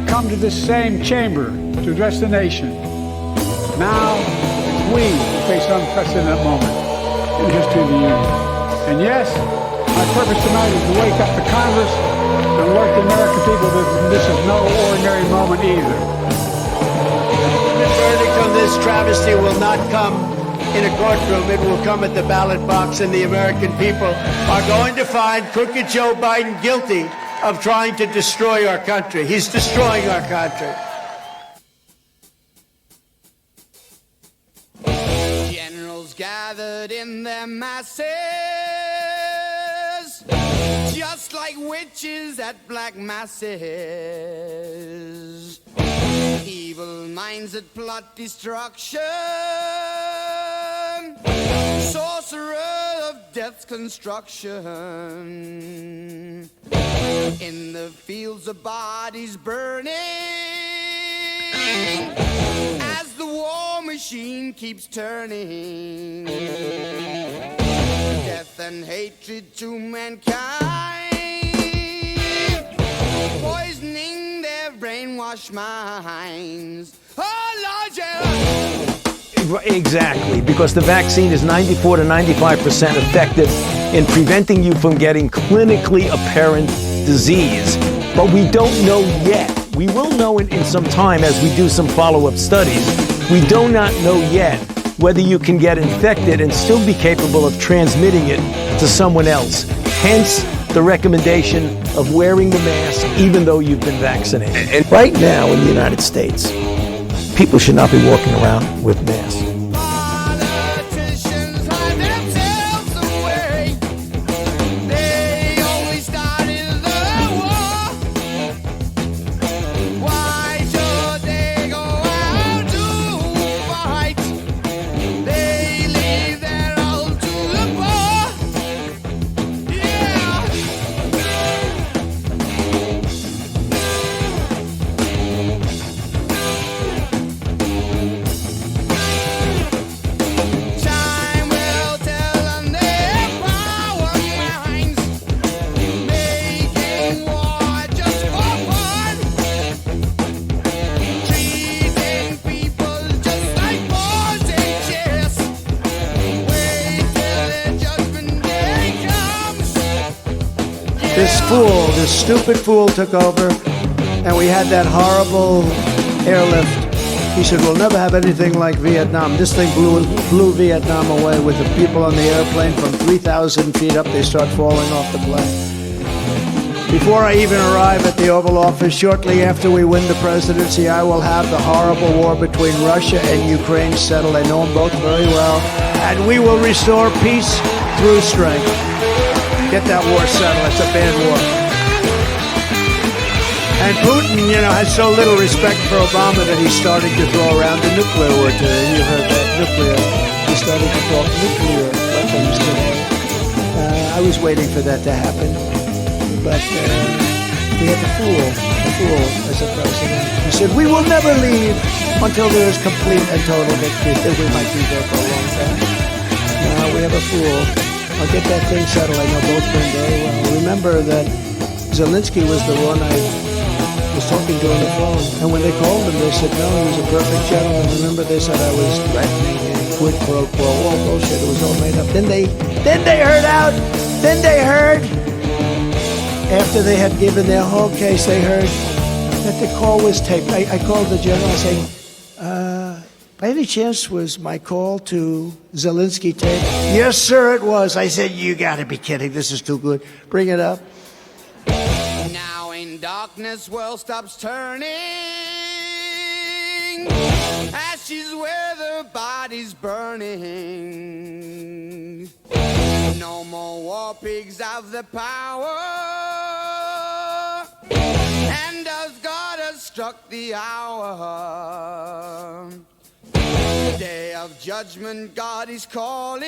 come to this same chamber to address the nation. Now, it's we who face an unprecedented moment in the history of the Union. And yes, my purpose tonight is to wake up the Congress and alert the American people that this is no ordinary moment either. The verdict on this travesty will not come in a courtroom. It will come at the ballot box, and the American people are going to find crooked Joe Biden guilty of trying to destroy our country. He's destroying our country. Generals gathered in their masses, just like witches at black masses. Evil minds that plot destruction, sorcerer of death's construction. In the fields of bodies burning, as the war machine keeps turning. Death and hatred to mankind, poisoning their brainwashed minds. Oh, Lord, yeah. Exactly, because the vaccine is 94 to 95% effective in preventing you from getting clinically apparent disease. But we don't know yet. We will know in some time as we do some follow-up studies. We do not know yet whether you can get infected and still be capable of transmitting it to someone else. Hence, the recommendation of wearing the mask even though you've been vaccinated. And right now in the United States, people should not be walking around with masks. Politicians hide themselves away. They only started the war. Why should they go out to fight? They leave their all to the poor. Yeah. Time will tell on their power minds, making war just for fun, treating people just like pawns and chess. Wait till their judgment day comes. This stupid fool took over, and we had that horrible airlift. He said, we'll never have anything like Vietnam. This thing blew Vietnam away with the people on the airplane from 3,000 feet up. They start falling off the plane. Before I even arrive at the Oval Office, shortly after we win the presidency, I will have the horrible war between Russia and Ukraine settled. I know them both very well. And we will restore peace through strength. Get that war settled. It's a bad war. And Putin, has so little respect for Obama that he's starting to throw around the nuclear word today. You heard that, nuclear. He's starting to talk nuclear weapons today. I was waiting for that to happen. But we had the fool as a president. He said, we will never leave until there is complete and total victory. We might be there for a long time. Now we have a fool. I'll get that thing settled. I know both men very well. Remember that Zelensky was the one I was talking to on the phone, and when they called him, they said, no, he was a perfect gentleman. Remember, they said I was threatening him, quid pro quo, all bullshit. It was all made up. Then they heard, after they had given their whole case, they heard that the call was taped. I called the general saying, by any chance was my call to Zelensky taped? Yes, sir, it was. I said, you gotta be kidding. This is too good. Bring it up. Now in darkness, world stops turning. Ashes where the body's burning. No more war pigs have the power. And as God has struck the hour, day of judgment, God is calling.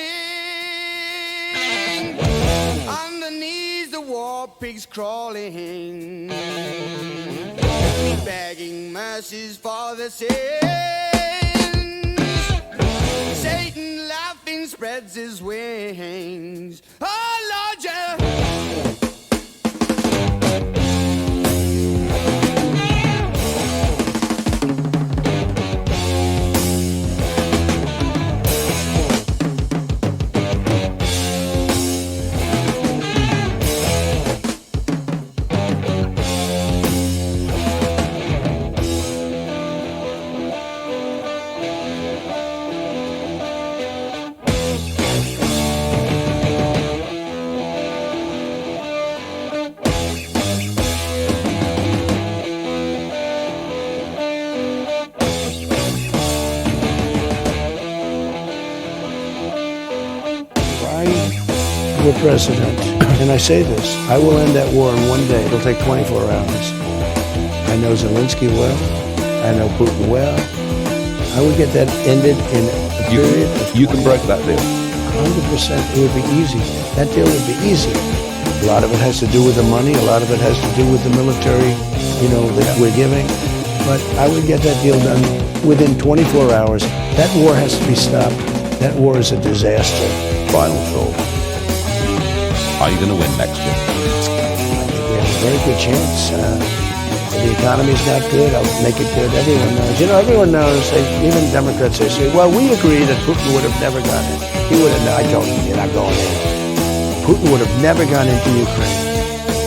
On the knees, the war pigs crawling, begging mercies for the sins. Satan laughing spreads his wings. Oh Lord, yeah. were president, and I say this, I will end that war in one day. It'll take 24 hours. I know Zelensky well. I know Putin well. I would get that ended in a period of You can break that deal. 100%. It would be easy. That deal would be easy. A lot of it has to do with the money. A lot of it has to do with the military, that we're giving. But I would get that deal done within 24 hours. That war has to be stopped. That war is a disaster. Final thought. Are you going to win next year? I think we have a very good chance. The economy's not good. I'll make it good. Everyone knows. Everyone knows. Even Democrats, they say, well, we agree that Putin would have never gone in. He would have, I told him, you're not going in. Putin would have never gone into Ukraine.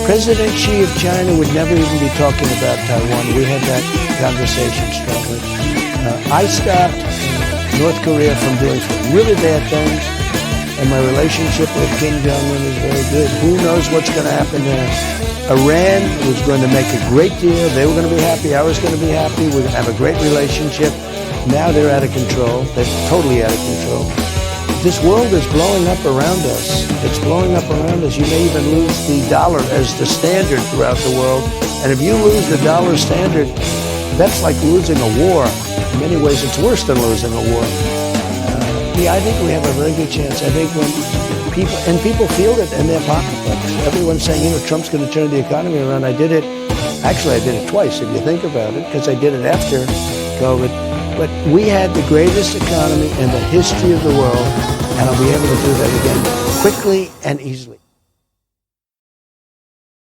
President Xi of China would never even be talking about Taiwan. We had that conversation strongly. I stopped North Korea from doing some really bad things, and my relationship with Kim Jong-un is very good. Who knows what's going to happen there? Iran was going to make a great deal. They were going to be happy. I was going to be happy. We're going to have a great relationship. Now they're out of control. They're totally out of control. This world is blowing up around us. It's blowing up around us. You may even lose the dollar as the standard throughout the world. And if you lose the dollar standard, that's like losing a war. In many ways, it's worse than losing a war. I think we have a very good chance. I think when people feel it in their pocketbooks. Everyone's saying, Trump's going to turn the economy around. I did it twice, if you think about it, because I did it after COVID. But we had the greatest economy in the history of the world, and I'll be able to do that again quickly and easily.